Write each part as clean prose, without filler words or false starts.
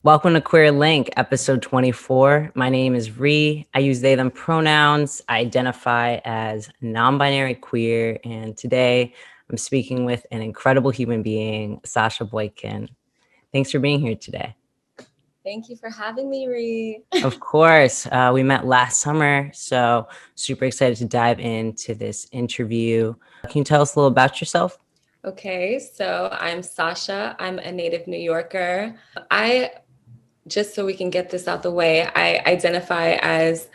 Welcome to Queer Link, episode 24. My name is Ree. I use they, them pronouns. I identify as non-binary queer. And today I'm speaking with an incredible human being, Sasha Boykin. Thanks for being here today. Thank you for having me, Ree. Of course, we met last summer, so super excited to dive into this interview. Can you tell us a little about yourself? Okay, so I'm Sasha. I'm a native New Yorker. Just so we can get this out the way, I identify as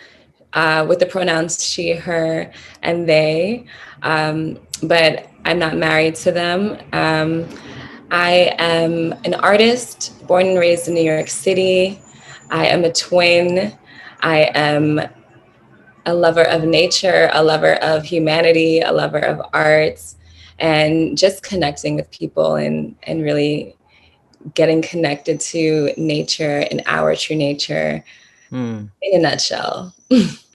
with the pronouns she, her, and they, but I'm not married to them. I am an artist born and raised in New York City. I am a twin. I am a lover of nature, a lover of humanity, a lover of arts, and just connecting with people and really getting connected to nature and our true nature in a nutshell.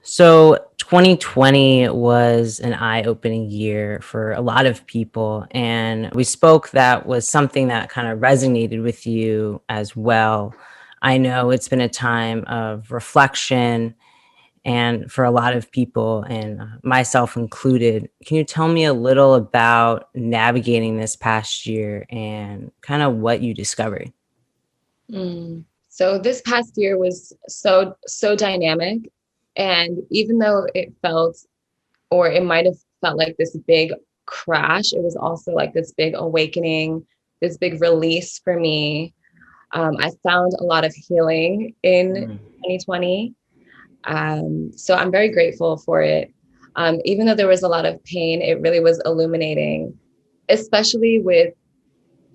So 2020 was an eye-opening year for a lot of people. And we spoke that was something that kind of resonated with you as well. I know it's been a time of reflection and for a lot of people, and myself included. Can you tell me a little about navigating this past year and kind of what you discovered? So this past year was so dynamic, and even though it felt, or it might have felt like this big crash, it was also like this big awakening, this big release for me. I found a lot of healing in 2020. So I'm very grateful for it. Even though there was a lot of pain, it really was illuminating, especially with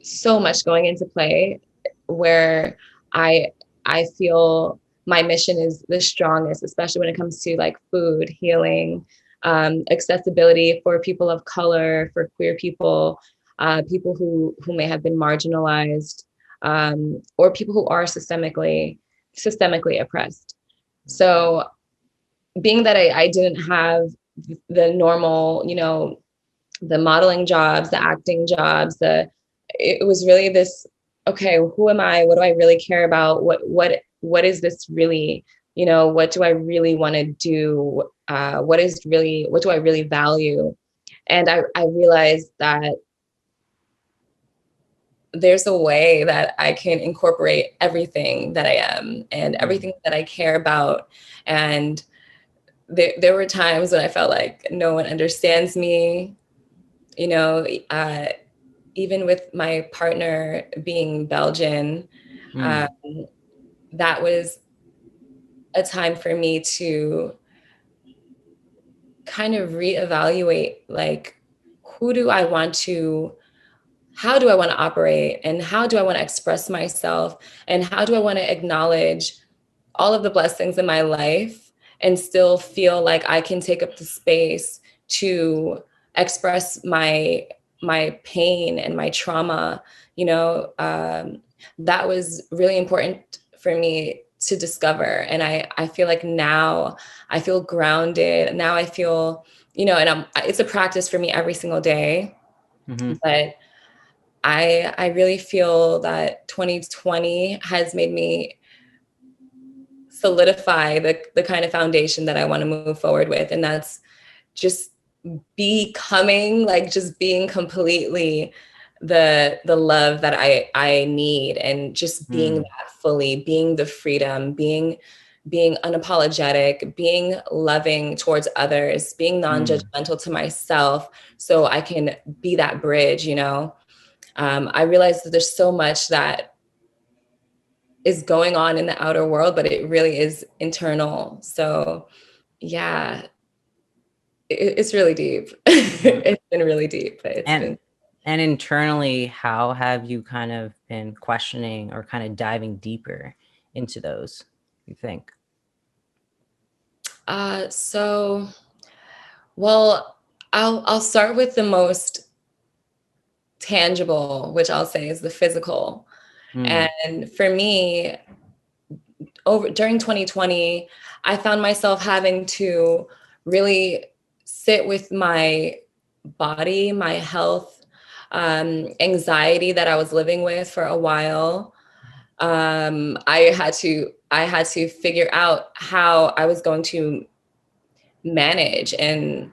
so much going into play where I I feel my mission is the strongest, especially when it comes to like food, healing, accessibility for people of color, for queer people, people who may have been marginalized, or people who are systemically oppressed. So being that I didn't have the normal, the modeling jobs, the acting jobs, it was really this, okay, who am I? What do I really care about? What is this really? What do I really want to do? What do I really value? And I realized that there's a way that I can incorporate everything that I am and everything that I care about. And there were times when I felt like no one understands me, you know, uh, even with my partner being Belgian, um, that was a time for me to kind of reevaluate, like, how do I want to operate, and how do I want to express myself, and how do I want to acknowledge all of the blessings in my life and still feel like I can take up the space to express my pain and my trauma. That was really important for me to discover. And I feel like now I feel grounded. Now I feel, it's a practice for me every single day. But I really feel that 2020 has made me solidify the kind of foundation that I want to move forward with. And that's just just being completely the love that I need, and just being that fully, being the freedom, being unapologetic, being loving towards others, being non-judgmental to myself, so I can be that bridge. I realize that there's so much that is going on in the outer world, but it really is internal. So yeah, it's really deep. It's been really deep. And internally, how have you kind of been questioning or kind of diving deeper into those, you think? Well, I'll start with the most tangible, which I'll say is the physical. And for me, during 2020, I found myself having to really sit with my body, my health, anxiety that I was living with for a while. I had to figure out how I was going to manage and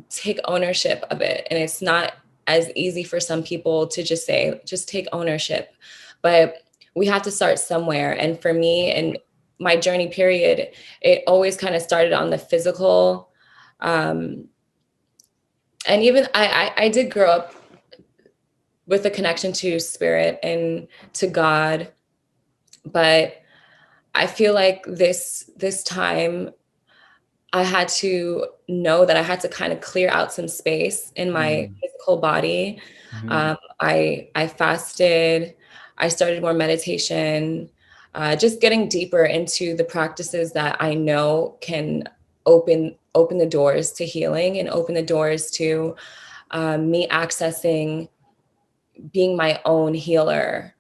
take ownership of it. And it's not as easy for some people to just say, just take ownership. But we have to start somewhere. And for me and my journey period, it always kind of started on the physical. Um, and even I did grow up with a connection to spirit and to God. But I feel like this time I had to know that I had to kind of clear out some space in my Mm. physical body. Mhm. I fasted. I started more meditation, just getting deeper into the practices that I know can open the doors to healing and open the doors to me accessing being my own healer.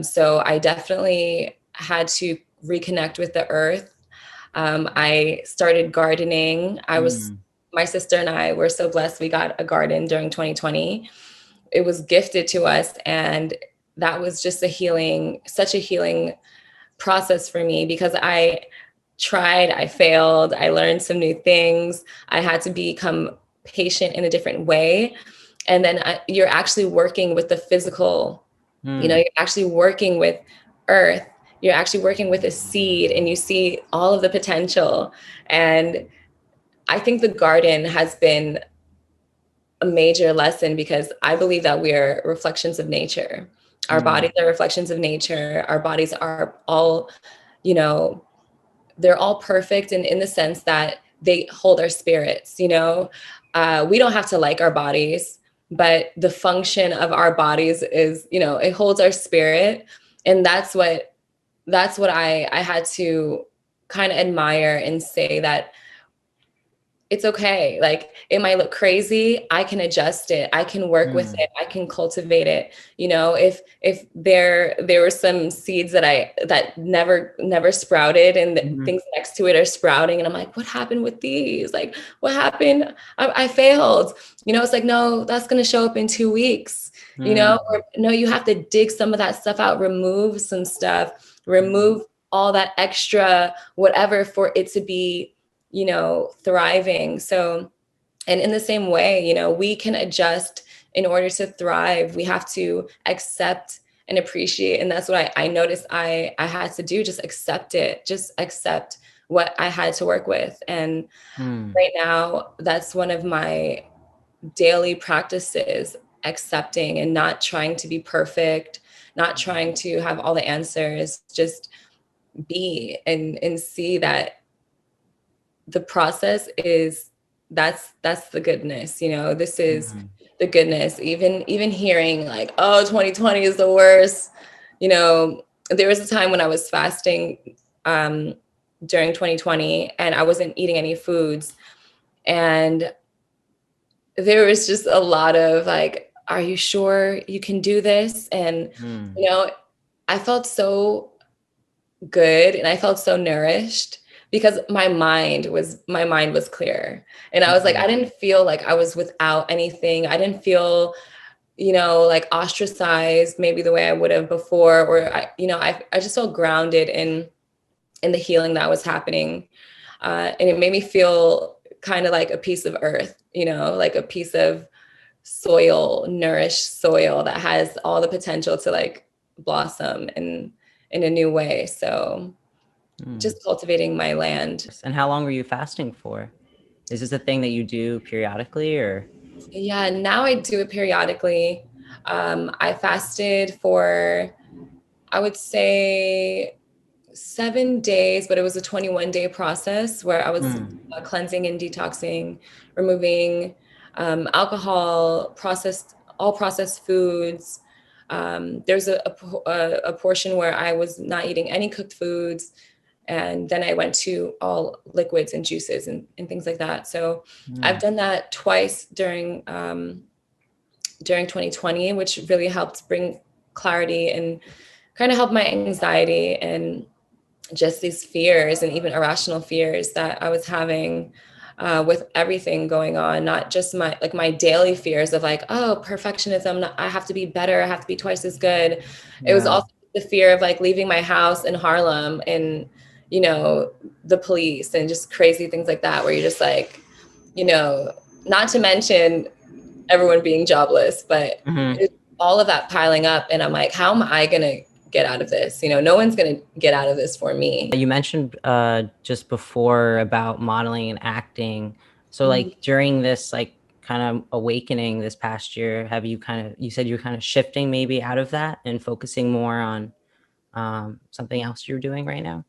So I definitely had to reconnect with the earth. I started gardening. Mm. My sister and I were so blessed. We got a garden during 2020. It was gifted to us. And that was just such a healing process for me because I tried, I failed, I learned some new things. I had to become patient in a different way. And then you're actually working with the physical, Mm. you're actually working with earth, you're actually working with a seed, and you see all of the potential. And I think the garden has been a major lesson because I believe that we are reflections of nature. Our Mm. bodies are reflections of nature. Our bodies are all, you know, they're all perfect, and in the sense that they hold our spirits. We don't have to like our bodies, but the function of our bodies is, it holds our spirit. And that's what I had to kind of admire and say that it's okay. Like, it might look crazy, I can adjust it, I can work with Mm. it, I can cultivate it. If there were some seeds that never sprouted, and the Mhm. things next to it are sprouting, and I'm like, what happened with these? Like, what happened? I failed. It's like, no, that's going to show up in 2 weeks. Mm. Or no, you have to dig some of that stuff out, remove some stuff, Mm. remove all that extra whatever for it to be thriving. So, and in the same way, we can adjust in order to thrive. We have to accept and appreciate. And that's what I noticed I had to do, just accept it, just accept what I had to work with. And Mm. right now, that's one of my daily practices, accepting and not trying to be perfect, not trying to have all the answers, just be and see that the process is that's the goodness. This is Mhm. the goodness. Even hearing like, oh, 2020 is the worst. There was a time when I was fasting um during 2020, and I wasn't eating any foods, and there was just a lot of like, are you sure you can do this? And Mm. you know I felt so good, and I felt so nourished because my mind was clear. And I was like, I Mhm. didn't feel like I was without anything. I didn't feel, like ostracized maybe the way I would have before, or I just felt grounded in the healing that was happening. And it made me feel kind of like a piece of earth, like a piece of soil, nourished soil that has all the potential to like blossom in a new way. So Mm. just cultivating my land. And how long were you fasting for? Is this a thing that you do periodically, or? Yeah, now I do it periodically. I fasted for, I would say, 7 days, but it was a 21-day process where I was Mm. cleansing and detoxing, removing alcohol, all processed foods. There's a portion where I was not eating any cooked foods. And then I went to all liquids and juices and things like that. So I've Mm. done that twice during 2020, which really helped bring clarity and kind of help my anxiety and just these fears and even irrational fears that I was having. with everything going on, not just my daily fears of like, oh, perfectionism, I have to be better, I have to be twice as good. It was also the fear of like leaving my house in Harlem and, you know, the police and just crazy things like that, where you're just like, you know, not to mention everyone being jobless, but all of that piling up. And I'm like, how am I going to get out of this? You know, no one's going to get out of this for me. You mentioned just before about modeling and acting. So like during this like kind of awakening this past year, have you you said you're kind of shifting maybe out of that and focusing more on something else you're doing right now?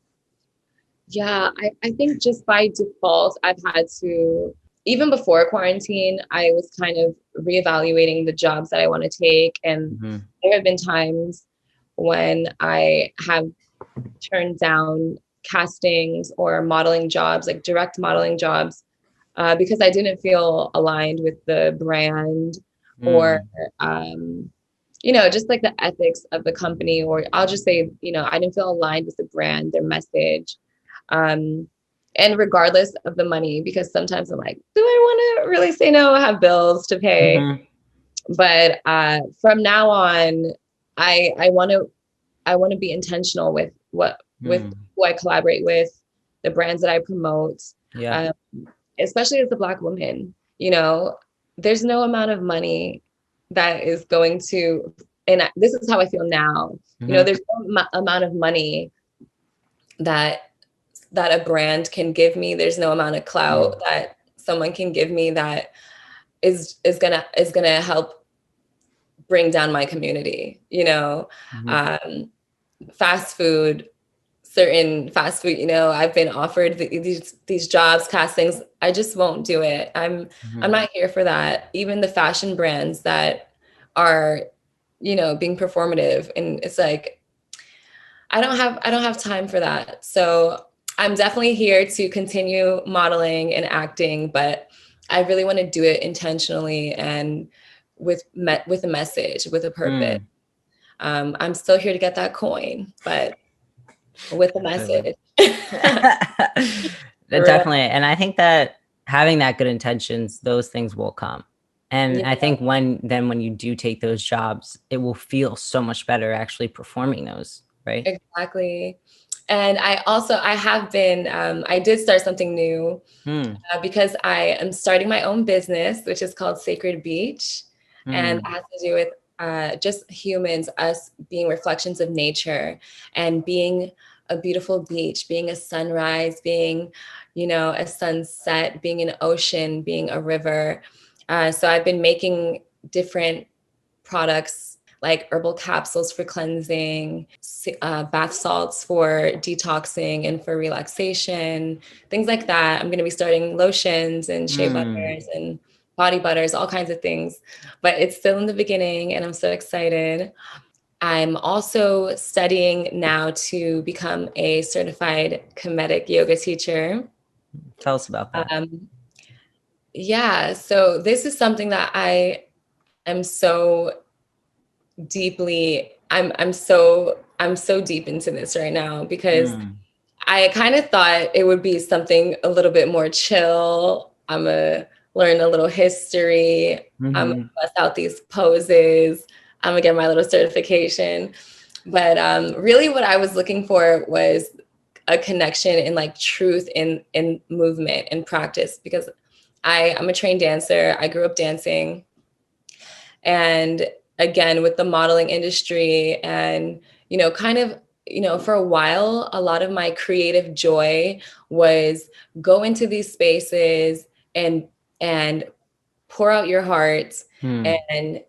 Yeah, I think just by default, I've had to, even before quarantine, I was kind of reevaluating the jobs that I want to take. And there have been times when I have turned down castings or modeling jobs, like direct modeling jobs, because I didn't feel aligned with the brand or, you know, just like the ethics of the company, or I'll just say, you know, I didn't feel aligned with the brand, their message. Um, and regardless of the money, because sometimes I'm like, do I want to really say no? I have bills to pay. But from now on, I want to be intentional with who I collaborate with, the brands that I promote. Yeah. Especially as a Black woman, you know, there's no amount of money that is going to, and this is how I feel now. You know, there's no amount of money that a brand can give me. There's no amount of clout that someone can give me that is gonna help bring down my community. You know, fast food, certain fast food, you know, I've been offered these jobs, castings. I just won't do it. I'm not here for that. Even the fashion brands that are, you know, being performative, and it's like, I don't have time for that. So I'm definitely here to continue modeling and acting, but I really want to do it intentionally and with a message, with a purpose. I'm still here to get that coin, but with a message. Definitely. And I think that having that good intentions, those things will come. And I think when you do take those jobs, it will feel so much better actually performing those, right? Exactly. And I have been, I did start something new because I am starting my own business, which is called Sacred Beach. And it has to do with just humans, us being reflections of nature and being a beautiful beach, being a sunrise, being, you know, a sunset, being an ocean, being a river. So I've been making different products like herbal capsules for cleansing, bath salts for detoxing and for relaxation, things like that. I'm going to be starting lotions and shea butters and body butters, all kinds of things. But it's still in the beginning and I'm so excited. I'm also studying now to become a certified comedic yoga teacher. Tell us about that. Yeah, so this is something that I am so deeply I'm so deep into this right now because I kind of thought it would be something a little bit more chill. I'm gonna learn a little history. I'm gonna bust out these poses. I'm gonna get my little certification. But really what I was looking for was a connection in like truth in movement and practice, because I'm a trained dancer. I grew up dancing. And again, with the modeling industry and, you know, kind of, you know, for a while, a lot of my creative joy was go into these spaces and pour out your heart and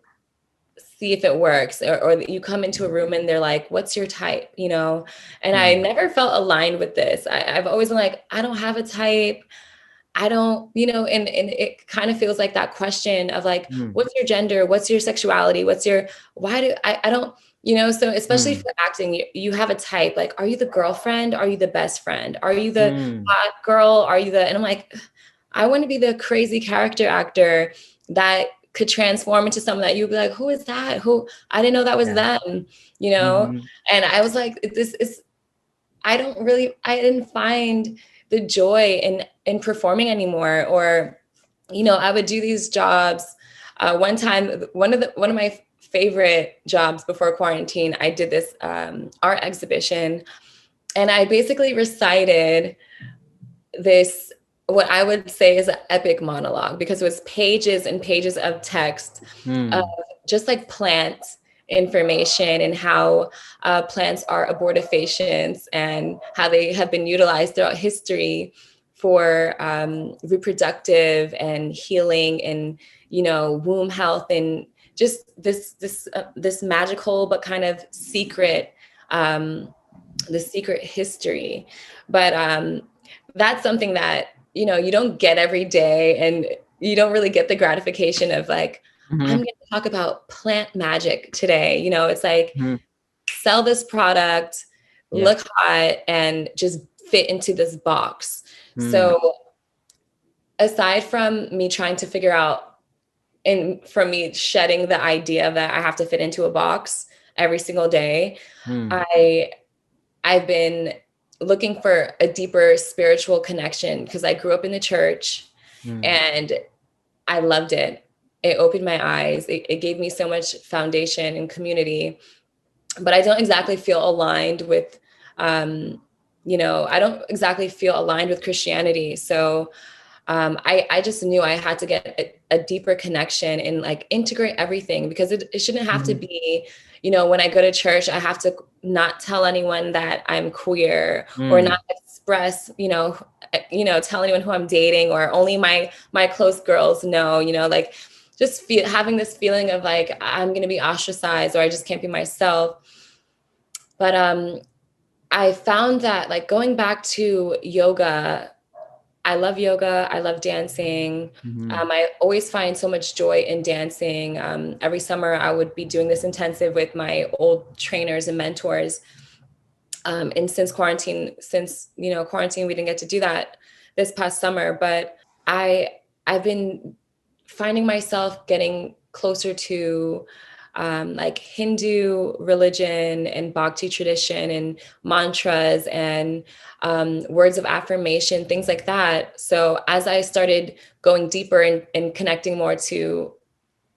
see if it works, or you come into a room and they're like, what's your type, you know? And I never felt aligned with this. I've always been like, I don't have a type. I don't, you know, and it kind of feels like that question of like, what's your gender? What's your sexuality? I don't, you know, so especially for acting, you have a type, like, are you the girlfriend? Are you the best friend? Are you the hot girl? And I'm like, I want to be the crazy character actor that could transform into someone that you'd be like, who is that? I didn't know that was them, you know? And I was like, I didn't find the joy in performing anymore. Or, you know, I would do these jobs. One time, one of my favorite jobs before quarantine, I did this art exhibition, and I basically recited this, what I would say is an epic monologue, because it was pages and pages of text of just like plant information and how plants are abortifacients and how they have been utilized throughout history for reproductive and healing and, you know, womb health, and just this magical but kind of secret, the secret history. But that's something that, you know, you don't get every day, and you don't really get the gratification of like, I'm going to talk about plant magic today. You know, it's like, sell this product, look hot, and just fit into this box. So aside from me trying to figure out, and from me shedding the idea that I have to fit into a box every single day, I've been looking for a deeper spiritual connection, because I grew up in the church and I loved it. It opened my eyes. It gave me so much foundation and community, but I don't exactly feel aligned with, you know, I don't exactly feel aligned with Christianity. So I just knew I had to get a deeper connection and like integrate everything, because it shouldn't have to be, you know, when I go to church, I have to not tell anyone that I'm queer, or not express, tell anyone who I'm dating, or only my close girls know, you know, like just having this feeling of like, I'm going to be ostracized, or I just can't be myself. But I found that like going back to yoga, I love yoga. I love dancing. I always find so much joy in dancing. Every summer I would be doing this intensive with my old trainers and mentors. And since quarantine, we didn't get to do that this past summer, but I've been finding myself getting closer to like Hindu religion and bhakti tradition and mantras and words of affirmation, things like that. So as I started going deeper and connecting more to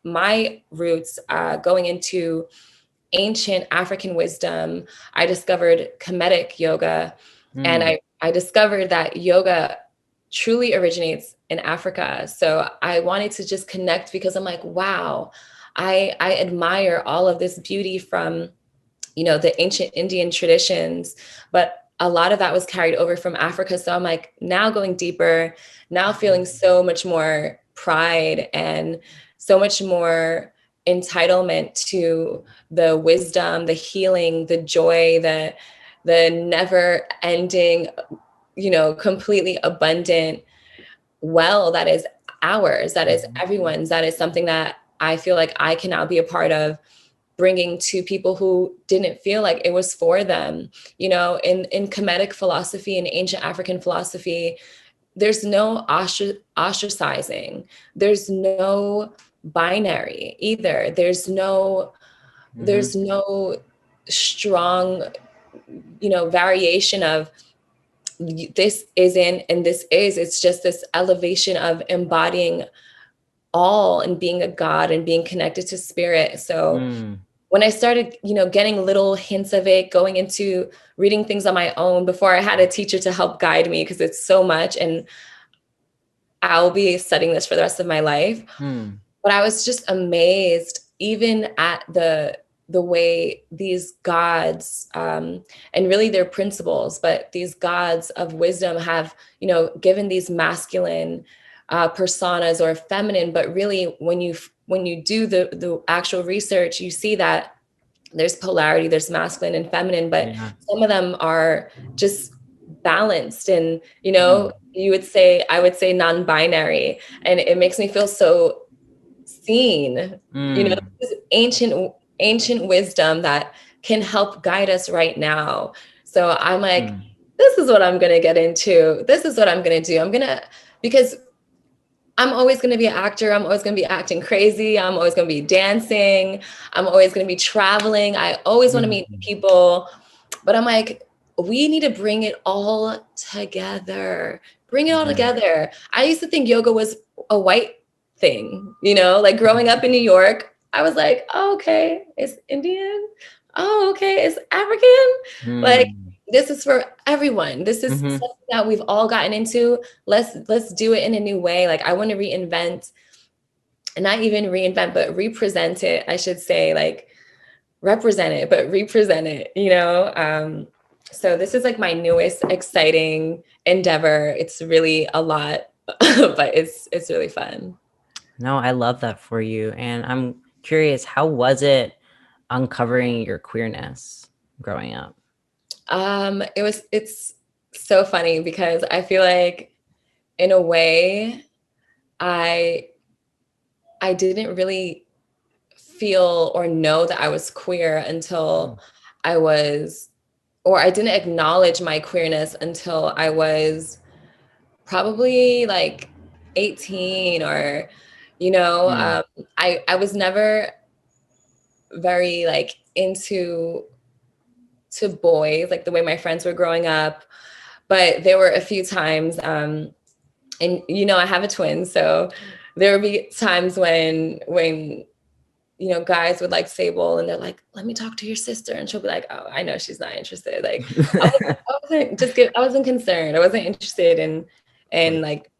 my roots, going into ancient African wisdom, I discovered Kemetic yoga. And I discovered that yoga truly originates in Africa. So I wanted to just connect, because I'm like, wow, I admire all of this beauty from, you know, the ancient Indian traditions, but a lot of that was carried over from Africa. So I'm like, now going deeper, now feeling so much more pride and so much more entitlement to the wisdom, the healing, the joy, the never ending, you know, completely abundant well that is ours, that is everyone's, that is something that I feel like I can now be a part of, bringing to people who didn't feel like it was for them. You know, in Kemetic philosophy and ancient African philosophy, there's no ostracizing. There's no binary either. There's no strong, you know, variation of this isn't and this is. It's just this elevation of embodying all and being a God and being connected to spirit. So when I started, you know, getting little hints of it, going into reading things on my own before I had a teacher to help guide me, because it's so much and I'll be studying this for the rest of my life. But I was just amazed even at the way these gods and really their principles, but these gods of wisdom have, you know, given these masculine personas or feminine, but really when you do the actual research, you see that there's polarity, there's masculine and feminine, but some of them are just balanced and, you know, I would say non-binary, and it makes me feel so seen. You know, this ancient wisdom that can help guide us right now. So I'm like, this is what I'm going to get into. This is what I'm going to do. Because I'm always going to be an actor. I'm always going to be acting crazy. I'm always going to be dancing. I'm always going to be traveling. I always want to meet people. But I'm like, we need to bring it all together. Bring it all together. I used to think yoga was a white thing, you know, like growing up in New York, I was like, oh, okay, it's Indian. Oh, okay, it's African. Like this is for everyone. This is something that we've all gotten into. Let's do it in a new way. Like I want to reinvent, and not even reinvent, but represent it. I should say, like represent it, but represent it, you know? So this is like my newest exciting endeavor. It's really a lot, but it's really fun. No, I love that for you. And I'm curious, how was it uncovering your queerness growing up? It's so funny because I feel like in a way I didn't really feel or know that I was queer until I was, or I didn't acknowledge my queerness until I was probably like 18 or, you know, I was never very like into boys, like the way my friends were growing up. But there were a few times, and you know, I have a twin, so there would be times when you know, guys would like Sable and they're like, let me talk to your sister. And she'll be like, oh, I know she's not interested. Like I wasn't concerned. I wasn't interested in like,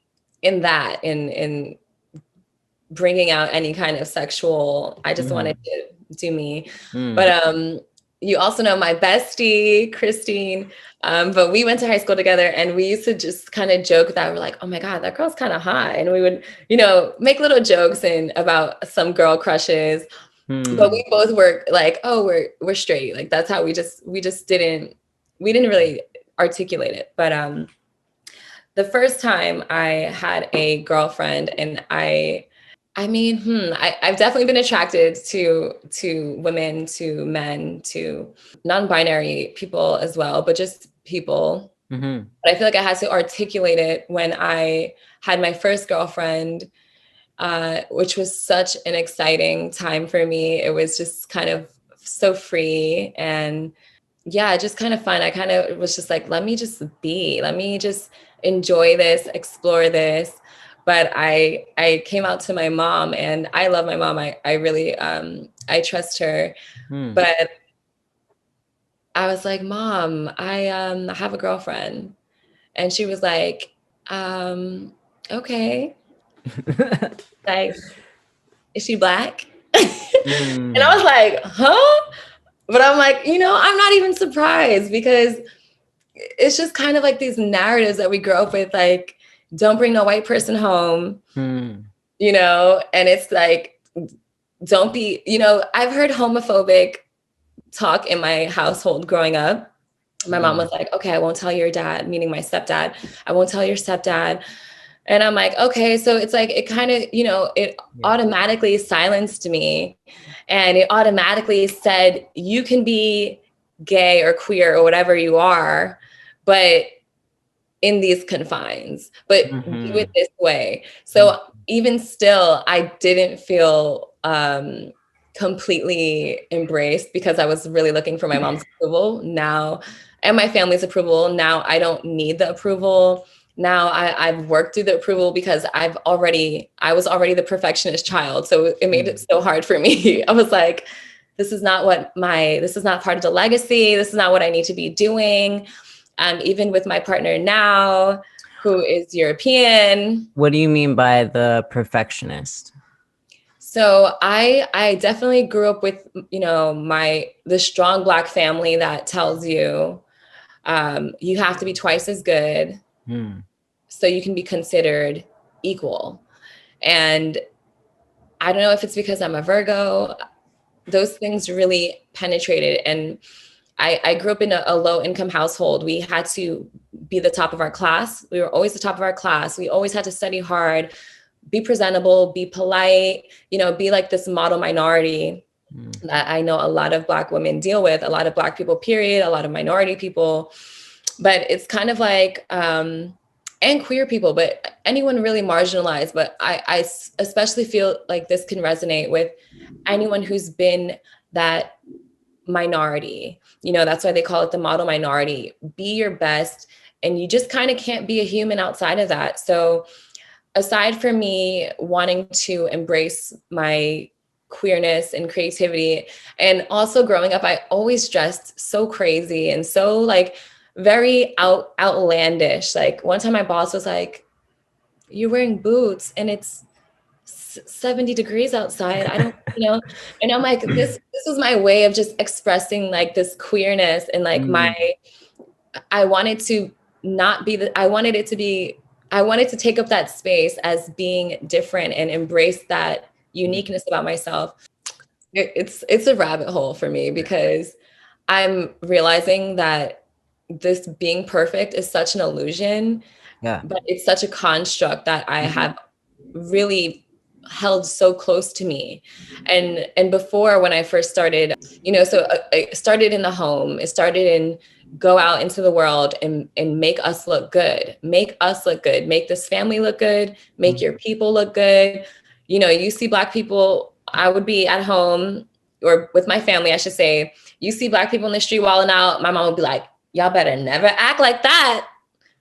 in that, in bringing out any kind of sexual, I just wanted to do me. But you also know my bestie, Christine, but we went to high school together and we used to just kind of joke that we're like, oh my God, that girl's kind of hot. And we would, you know, make little jokes and about some girl crushes, but we both were like, oh, we're straight. Like that's how we just didn't really articulate it. But the first time I had a girlfriend, and I've definitely been attracted to women, to men, to non-binary people as well, but just people. But I feel like I had to articulate it when I had my first girlfriend, which was such an exciting time for me. It was just kind of so free and yeah, just kind of fun. I kind of was just like, let me just enjoy this, explore this. But I came out to my mom, and I love my mom. I really I trust her. But I was like, Mom, I have a girlfriend. And she was like, okay. Like, is she Black? And I was like, huh? But I'm like, you know, I'm not even surprised because it's just kind of like these narratives that we grow up with, like, don't bring no white person home, you know? And it's like, don't be, you know, I've heard homophobic talk in my household growing up. My mom was like, okay, I won't tell your dad, meaning my stepdad. I won't tell your stepdad. And I'm like, okay. So it's like, it kind of, you know, it automatically silenced me. And it automatically said, you can be gay or queer or whatever you are, but in these confines, but do it this way. So even still, I didn't feel completely embraced because I was really looking for my mom's approval now and my family's approval. Now I don't need the approval. Now I've worked through the approval because I was already the perfectionist child. So it made it so hard for me. I was like, this is not part of the legacy. This is not what I need to be doing. Even with my partner now, who is European. What do you mean by the perfectionist? So I definitely grew up with, you know, the strong Black family that tells you you have to be twice as good so you can be considered equal. And I don't know if it's because I'm a Virgo, those things really penetrated. And I grew up in a low income household. We had to be the top of our class. We were always the top of our class. We always had to study hard, be presentable, be polite, you know, be like this model minority that I know a lot of Black women deal with, a lot of Black people, period, a lot of minority people. But it's kind of like, and queer people, but anyone really marginalized. But I especially feel like this can resonate with anyone who's been that minority. You know, that's why they call it the model minority. Be your best, and you just kind of can't be a human outside of that. So aside from me wanting to embrace my queerness and creativity, and also growing up, I always dressed so crazy and so like very outlandish. Like one time my boss was like, "You're wearing boots and it's 70 degrees outside. I don't, you know," and I'm like, this was my way of just expressing like this queerness and like Mm, I wanted to not be I wanted it to be, I wanted to take up that space as being different and embrace that mm, uniqueness about myself. It's a rabbit hole for me because I'm realizing that this being perfect is such an illusion, yeah. but it's such a construct that I Mhm, have really held so close to me. And before, when I first started, you know, so it started in the home, it started in go out into the world and make us look good, make us look good, make this family look good, make mhm, your people look good. You know, you see Black people, I would be at home or with my family, I should say, you see Black people in the street walling out, my mom would be like, y'all better never act like that.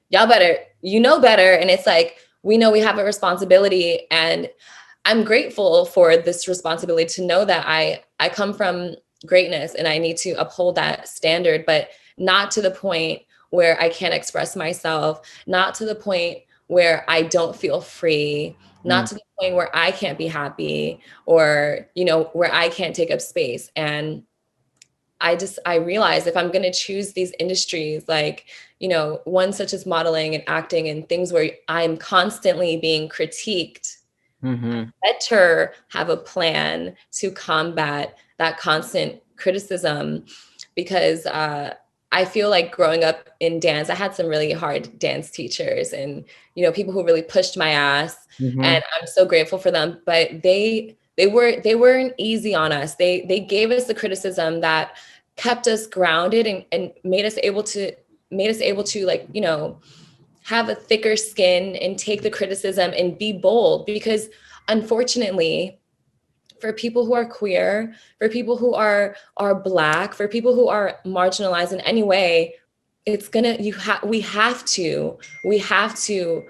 Y'all better, you know better. And it's like, we know we have a responsibility, and I'm grateful for this responsibility to know that I come from greatness and I need to uphold that standard, but not to the point where I can't express myself, not to the point where I don't feel free, not mm, to the point where I can't be happy, or, you know, where I can't take up space. And I realize if I'm going to choose these industries, like, you know, one such as modeling and acting and things where I'm constantly being critiqued, mhm, better have a plan to combat that constant criticism. Because I feel like growing up in dance, I had some really hard dance teachers and, you know, people who really pushed my ass, mhm, and I'm so grateful for them. But they weren't easy on us. They gave us the criticism that kept us grounded and made us able to, like, you know, have a thicker skin and take the criticism and be bold. Because unfortunately, for people who are queer, for people who are Black, for people who are marginalized in any way, it's gonna, we have to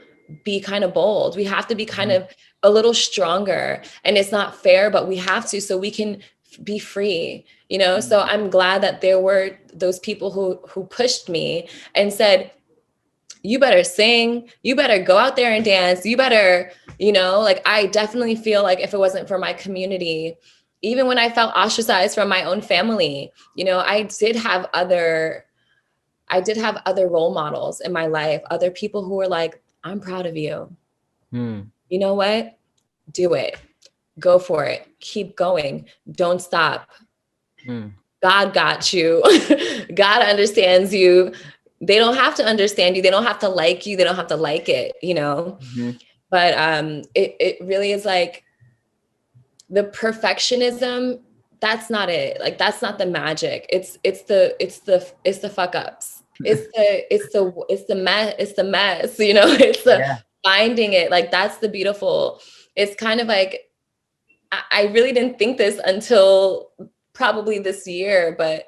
be kind of bold. We have to be kind mhm, of a little stronger, and it's not fair, but we have to, so we can be free, you know. mm, So I'm glad that there were those people who pushed me and said, you better sing, you better go out there and dance, you better, you know, like, I definitely feel like if it wasn't for my community, even when I felt ostracized from my own family, you know, I did have other role models in my life, other people who were like, I'm proud of you. mm, You know what? Do it. Go for it. Keep going. Don't stop. mm, God got you. God understands you. They don't have to understand you. They don't have to like you. They don't have to like it, you know? mhm, But it really is like the perfectionism, that's not it. Like, that's not the magic. It's the fuck ups. It's the mess, you know, it's the yeah, finding it. Like, that's the beautiful. It's kind of like, I really didn't think this until probably this year, but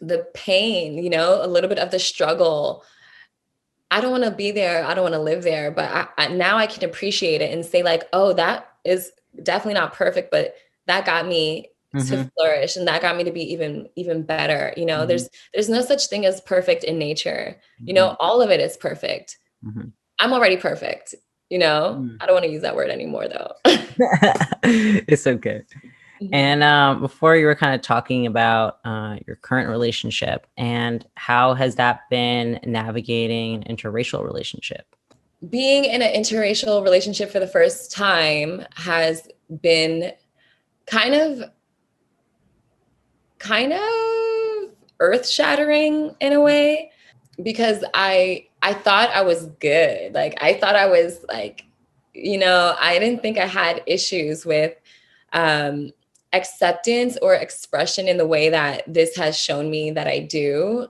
the pain, you know, a little bit of the struggle. I don't want to be there. I don't want to live there. But now I can appreciate it and say, like, oh, that is definitely not perfect, but that got me to mhm, flourish, and that got me to be even better. You know, mhm, there's no such thing as perfect in nature. You mhm, know, all of it is perfect. mhm, I'm already perfect. You know, mm. I don't want to use that word anymore though. It's okay. Mhm. And before you were kind of talking about your current relationship and how has that been navigating an interracial relationship? Being in an interracial relationship for the first time has been kind of kind of earth-shattering in a way, because I thought I was good. Like, I thought I was like, you know, I didn't think I had issues with um acceptance or expression in the way that this has shown me that I do.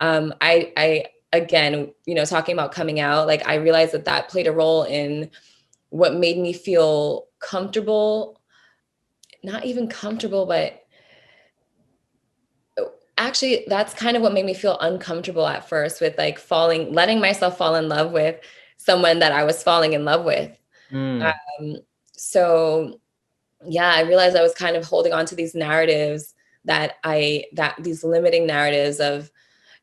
I again, you know, talking about coming out, like, I realized that that played a role in what made me feel comfortable, not even comfortable, but actually, that's kind of what made me feel uncomfortable at first with like letting myself fall in love with someone that I was falling in love with. Mm. Um, so yeah, I realized I was kind of holding on to these narratives that these limiting narratives of,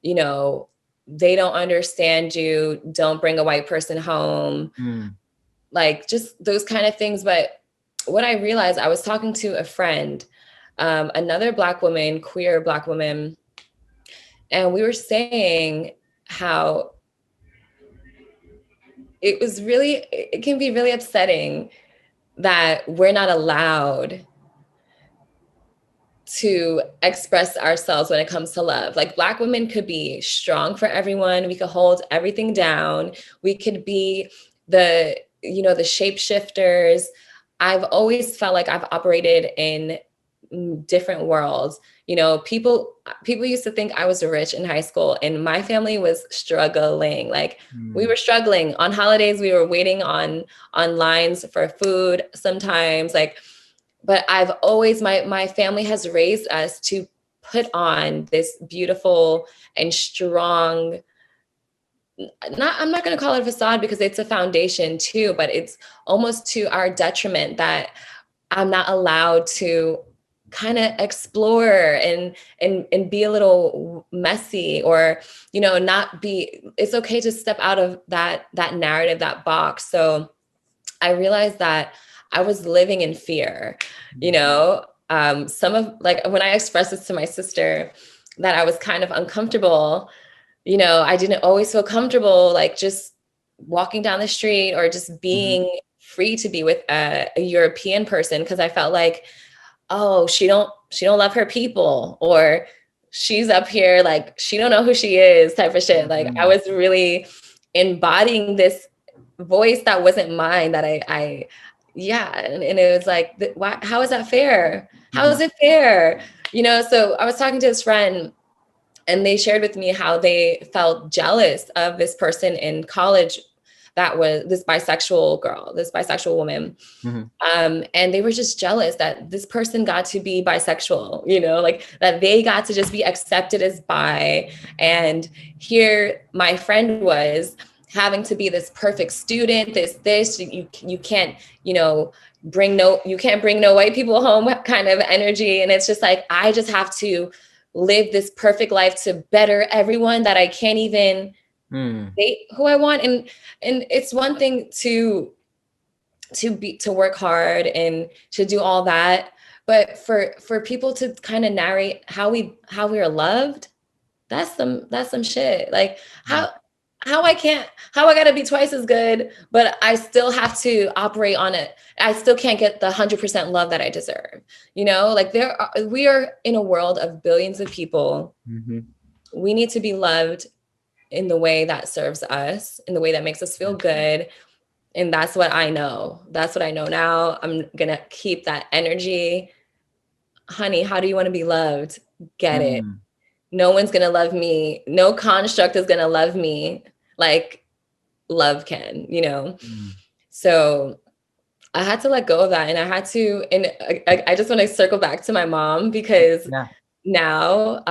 you know, they don't understand you, don't bring a white person home, Mm. like just those kind of things. But what I realized, I was talking to a friend, another Black woman, queer Black woman, and we were saying how it can be really upsetting that we're not allowed to express ourselves when it comes to love. Like Black women could be strong for everyone. We could hold everything down. We could be the shapeshifters. I've always felt like I've operated in different worlds. People used to think I was rich in high school, and my family was struggling. Like we Mm. were struggling on holidays. We were waiting on lines for food sometimes. Like, but I've always my family has raised us to put on this beautiful and strong, I'm not going to call it a facade because it's a foundation too, but it's almost to our detriment that I'm not allowed to kind of explore and be a little messy, or not be, it's okay to step out of that narrative, that box. So I realized that I was living in fear, some of, like, when I expressed this to my sister, that I was kind of uncomfortable, I didn't always feel comfortable, like just walking down the street or just Mhm. being free to be with a European person, because I felt like, oh, she don't love her people, or she's up here like she don't know who she is, type of shit. Like I Mhm. was really embodying this voice that wasn't mine, that I yeah, and it was like, why, how is that fair? How is Mhm. it fair? So I was talking to this friend, and they shared with me how they felt jealous of this person in college, that was this bisexual girl, this bisexual woman. Mhm. And they were just jealous that this person got to be bisexual, like that they got to just be accepted as bi. And here my friend was having to be this perfect student, this you can't, you can't bring no white people home kind of energy. And it's just like, I just have to live this perfect life to better everyone, that I can't even Mm. date who I want. And it's one thing to work hard and to do all that, but for people to kind of narrate how we are loved, that's some shit. Like Mm. how I can't, how I gotta be twice as good, but I still have to operate on it. I still can't get the 100% love that I deserve. Like we are in a world of billions of people. Mhm. We need to be loved in the way that serves us, in the way that makes us feel good. And that's what I know. That's what I know now. I'm gonna keep that energy. Honey, how do you want to be loved? Get it. Mm. No one's gonna love me. No construct is gonna love me like love can. Mm. So I had to let go of that. And I had to, and I just want to circle back to my mom, because Yeah. now,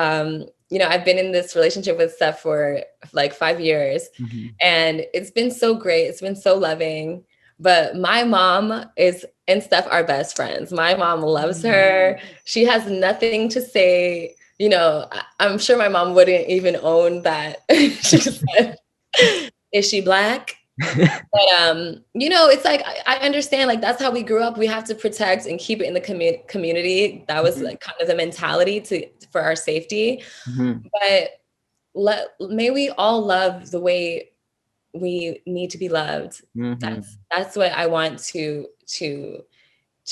I've been in this relationship with Steph for like 5 years, Mhm. and it's been so great. It's been so loving. But my mom and Steph are best friends. My mom loves her. She has nothing to say. I'm sure my mom wouldn't even own that. She just said, is she Black? But it's like, I understand, like that's how we grew up. We have to protect and keep it in the community. That was Mhm. like kind of the mentality for our safety. Mhm. But may we all love the way we need to be loved. Mhm. That's what I want to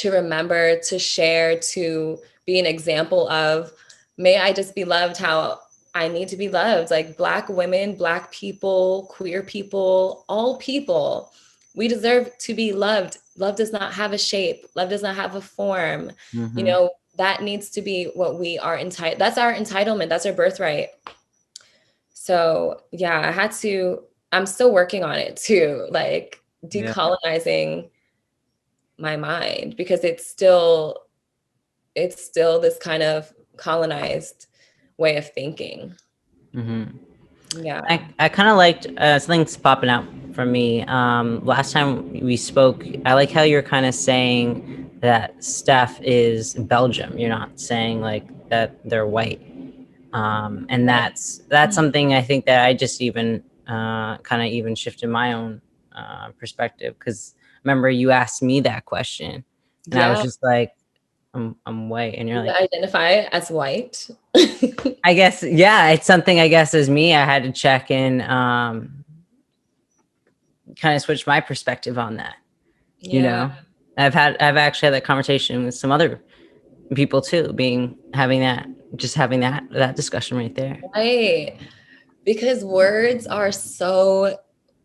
remember, to share, to be an example of. May I just be loved how I need to be loved. Like Black women, Black people, queer people, all people, we deserve to be loved. Love does not have a shape. Love does not have a form. Mhm. That needs to be what we are entitled. That's our entitlement. That's our birthright. So yeah, I'm still working on it too, like Yeah. decolonizing my mind, because it's still this kind of colonized way of thinking. Mm-hmm. Yeah. I kind of liked something's popping out for me. Last time we spoke, I like how you're kind of saying that Steph is Belgium. You're not saying like that they're white. And that's something I think that I just even kind of even shifted my own perspective, because remember you asked me that question and I was Yeah. just like, I'm white, and you're You like, identify as white. I guess, yeah, it's something, I guess, as me I had to check in, kind of switch my perspective on that. You Yeah. know, I've actually had that conversation with some other people too, having that discussion right there. Right. Because words are so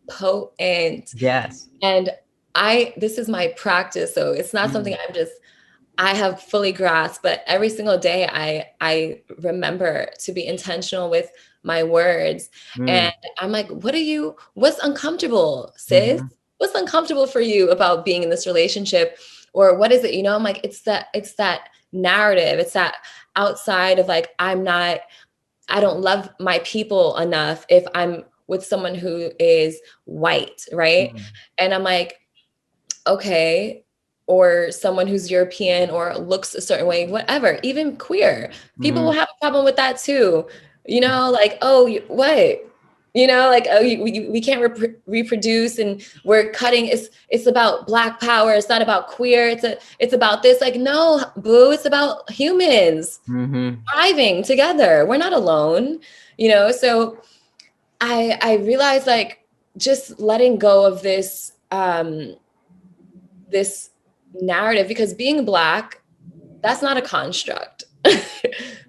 potent. Yes. And this is my practice. So it's not something I have fully grasped, but every single day I remember to be intentional with my words. Mm. And I'm like, what's uncomfortable, sis? Mm-hmm. What's uncomfortable for you about being in this relationship? Or what is it? I'm like, it's that narrative. It's that outside of like, I don't love my people enough if I'm with someone who is white, right? Mm. And I'm like, okay, or someone who's European or looks a certain way, whatever, even queer. People will Mm. have a problem with that too. Like, oh, what? Like, oh, we can't reproduce and we're cutting. It's about Black power. It's not about queer. It's about this. Like, no, boo, it's about humans Mm-hmm. thriving together. We're not alone, so I realized like just letting go of this narrative, because being Black, that's not a construct.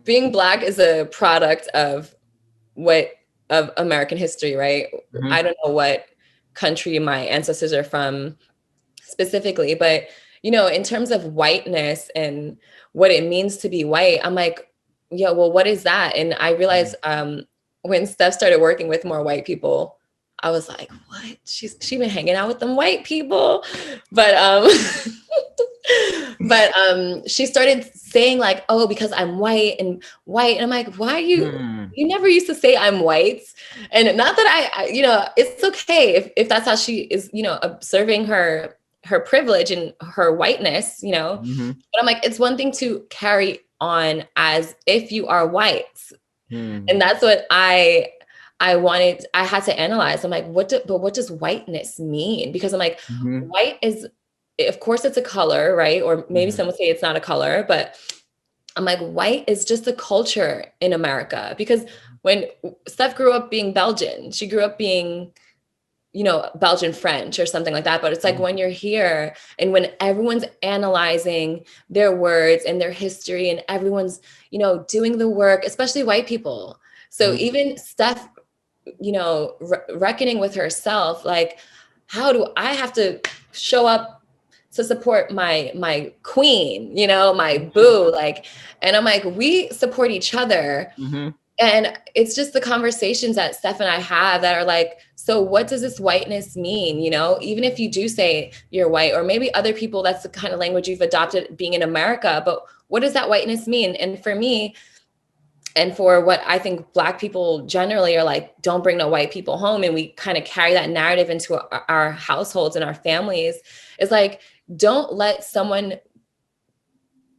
Being Black is a product of American history, right? Mm-hmm. I don't know what country my ancestors are from specifically, but in terms of whiteness and what it means to be white, I'm like, yeah, well, what is that? And I realized when Steph started working with more white people, I was like, what? She been hanging out with them white people. But she started saying like, oh, because I'm white. And I'm like, why are you never used to say I'm white. And not that I it's okay if that's how she is, observing her privilege and her whiteness, Mm-hmm. but I'm like, it's one thing to carry on as if you are white. Mm. And that's what I had to analyze. I'm like, what does whiteness mean? Because I'm like, Mm-hmm. white is, of course it's a color, right? Or maybe Mm-hmm. some would say it's not a color, but I'm like, white is just a culture in America. Because when Steph grew up being Belgian, she grew up being, Belgian French or something like that. But it's like when you're here and when everyone's analyzing their words and their history and everyone's, doing the work, especially white people. So Mm-hmm. even Steph, reckoning with herself, like, how do I have to show up to support my queen, my boo, like, and I'm like, we support each other. Mm-hmm. And it's just the conversations that Steph and I have that are like, so what does this whiteness mean? Even if you do say you're white, or maybe other people, that's the kind of language you've adopted being in America, but what does that whiteness mean? And for me, and for what I think Black people generally are like, don't bring no white people home. And we kind of carry that narrative into our households and our families, is like, don't let someone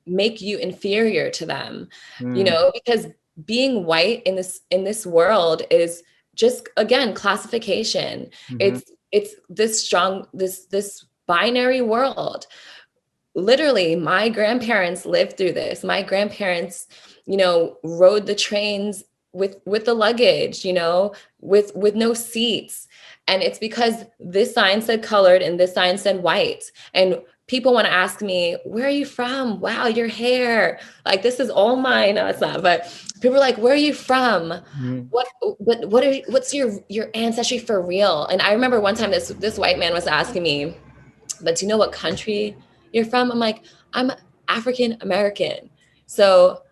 make you inferior to them, because being white in this world is just, again, classification. Mm-hmm. It's this binary world. Literally, my grandparents lived through this. My grandparents, rode the trains with the luggage, with no seats. And it's because this sign said colored and this sign said white. And people want to ask me, where are you from? Wow, your hair. Like, this is all mine. No, it's not. But people are like, where are you from? Mm-hmm. What's your ancestry for real? And I remember one time this white man was asking me, but do you know what country you're from? I'm like, I'm African American. So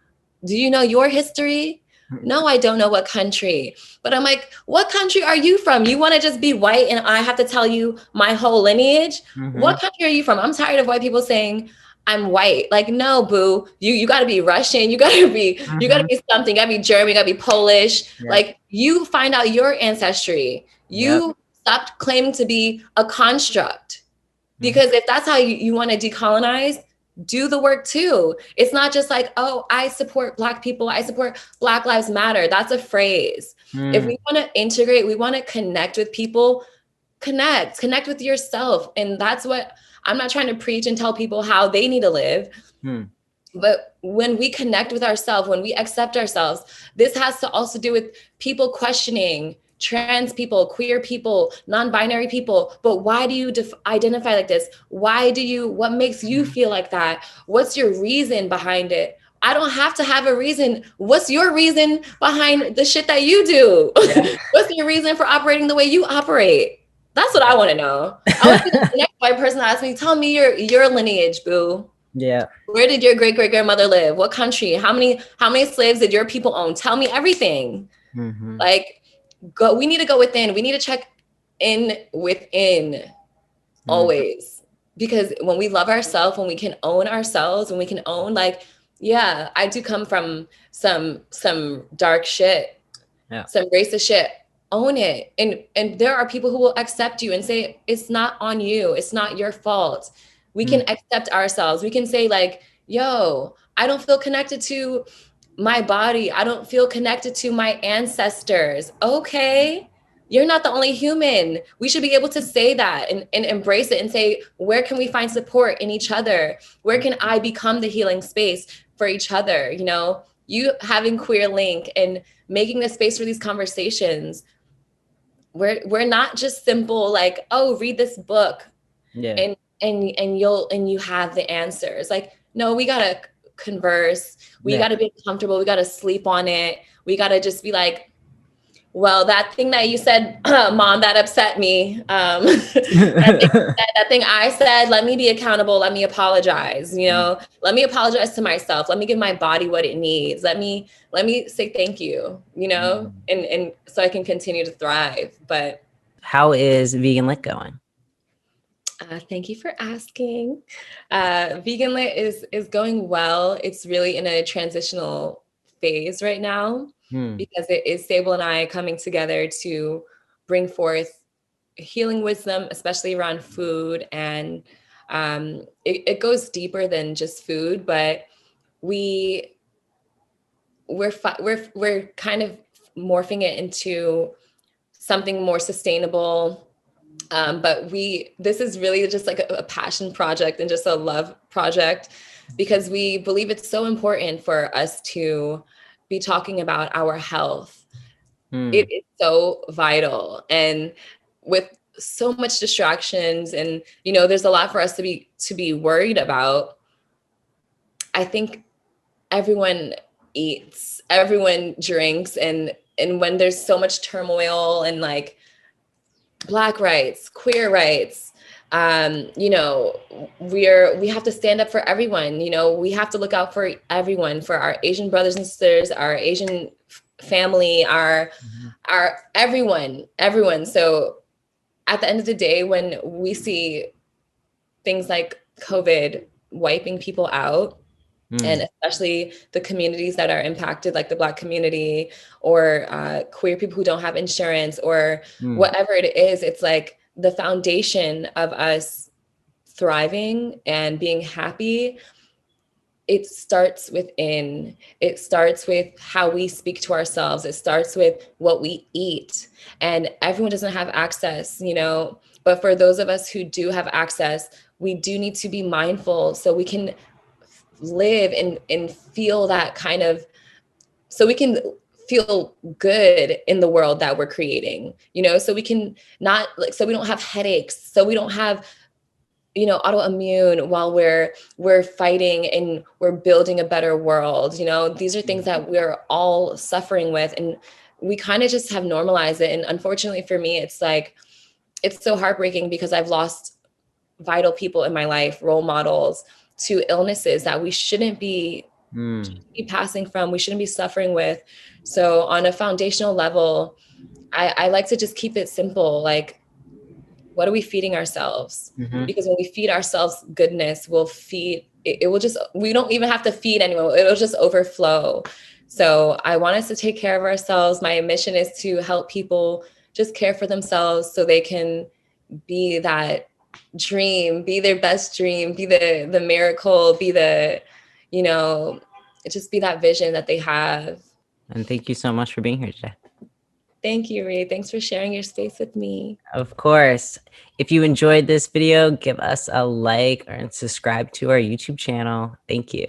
do you know your history? No, I don't know what country. But I'm like, what country are you from? You want to just be white and I have to tell you my whole lineage? Mm-hmm. What country are you from? I'm tired of white people saying, I'm white. Like, no, boo, you gotta be Russian. You gotta be something. You gotta be German. You gotta be Polish. Yep. Like, you find out your ancestry. Yep. You stopped claiming to be a construct. Because if that's how you want to decolonize, do the work too. It's not just like, oh, I support Black people. I support Black Lives Matter. That's a phrase. If we want to integrate, we want to connect with people, connect with yourself. And that's what I'm not trying to preach and tell people how they need to live. But when we connect with ourselves, when we accept ourselves, this has to also do with people questioning trans people, queer people, non-binary people. But why do you identify like this? What makes you feel like that? What's your reason behind it? I don't have to have a reason. What's your reason behind the shit that you do? Yeah. What's your reason for operating the way you operate? That's what I want to know. I want to be the next white person that asks me, tell me your lineage, boo. Yeah. Where did your great grandmother live? What country? How many slaves did your people own? Tell me everything. Like, we need to go within. We need to check in within always. Because when we love ourselves, when we can own ourselves, when we can own, like, yeah, I do come from some dark shit, some racist shit. Own it. And there are people who will accept you and say, it's not on you. It's not your fault. We can accept ourselves. We can say, like, yo, I don't feel connected to my body. I don't feel connected to my ancestors. Okay. You're not the only human. We should be able to say that and embrace it and say, where can we find support in each other? Where can I become the healing space for each other? You know, you having Queer Link and making the space for these conversations. We're not just simple, like, oh, read this book. Yeah. And you have the answers. Like, no, we gotta converse. We gotta be comfortable. We gotta sleep on it. We gotta just be like, well, that thing that you said, Mom, that upset me. That thing I said, let me be accountable. Let me apologize. You know, let me apologize to myself. Let me give my body what it needs. Let me say thank you, you know, and so I can continue to thrive. But how is VeganLit going? Thank you for asking. VeganLit is going well. It's really in a transitional phase right now because it is Sable and I coming together to bring forth healing wisdom, especially around food. And it goes deeper than just food, but we're kind of morphing it into something more sustainable. But this is really just like a passion project and just a love project, because we believe it's so important for us to be talking about our health. It is so vital. And with so much distractions and, you know, there's a lot for us to be worried about. I think everyone eats, everyone drinks, and when there's so much turmoil and like Black rights, queer rights, you know, we have to stand up for everyone. You know, we have to look out for everyone, for our Asian brothers and sisters, our Asian family, our everyone. So at the end of the day, when we see things like COVID wiping people out, and especially the communities that are impacted, like the Black community or queer people who don't have insurance or whatever it is, it's like the foundation of us thriving and being happy. It starts within. It starts with how we speak to ourselves. It starts with what we eat. And everyone doesn't have access, you know, but for those of us who do have access, we do need to be mindful so we can live and feel that kind of, so we can feel good in the world that we're creating, you know, so we can not like, so we don't have headaches, so we don't have, you know, autoimmune while we're fighting and we're building a better world. You know, these are things that we're all suffering with, and we kind of just have normalized it. And unfortunately for me, it's like, it's so heartbreaking because I've lost vital people in my life, role models, to illnesses that we shouldn't be passing from, we shouldn't be suffering with. So on a foundational level, I like to just keep it simple. Like, what are we feeding ourselves? Because when we feed ourselves goodness, we'll feed it will just, we don't even have to feed anyone. It'll just overflow. So I want us to take care of ourselves. My mission is to help people just care for themselves so they can be that dream, be their best dream, be the miracle, be the, you know, just be that vision that they have. And thank you so much for being here today. Thank you, Reed. Thanks for sharing your space with me. Of course. If you enjoyed this video, give us a like and subscribe to our YouTube channel. Thank you.